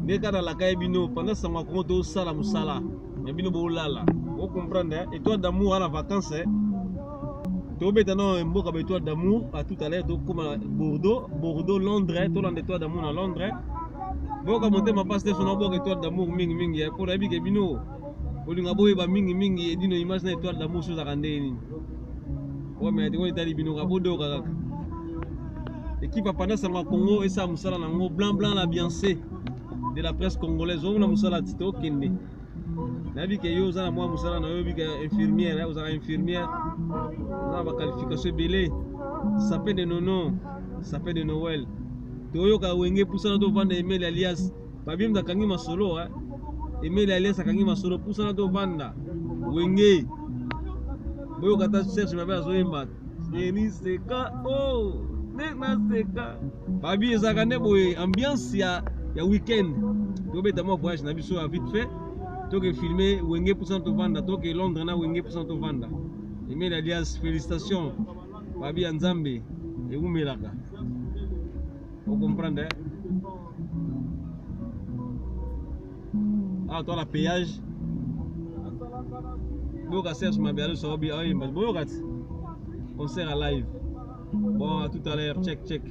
Nekada la kaibino pendant ça m'a compté sala musala. Mais bino bolala. Vous comprenez? Étoile d'amour à la vacance. Tobé tano mboka étoile d'amour à tout à l'heure comme Bordeaux, Londres, tout l'an étoile d'amour à Londres. Boka monter ma passe sur une étoile d'amour mingi pour la bique bino. Olinga boy ba mingi dino image na étoile d'amour sur zakandeni. Ouais mais on est allé bino kabodo kaka. Équipe à pendant ça m'a Congo et ça musala nango blanc la biancé de la presse congolaise. On a musala tito kende. Nabi ke yo za na moi musala na yo bi infirmière, vous avez infirmière. Za ba qualification belé. Ça fait de nono, ça fait de Noël. Toyo ka wenge pusana to vanda email alias. Babim da kangi masolo email alias kangi masolo pusana to vanda. Wenge. Boyo kata cherche ma ba zoemba. Yeni seka oh. Seka. Babi ezakane boye ambiance ya weekend. To beta mo voyage na biso vite fait. To ke filmer wenge pusana to vanda, to ke Londres na wenge pusana to vanda. Email alias félicitations. Babi Nzambe et umelaka. Vous comprenez? Ah, toi, la péage. Bon, concert à live. Bon, à tout à l'heure. Check.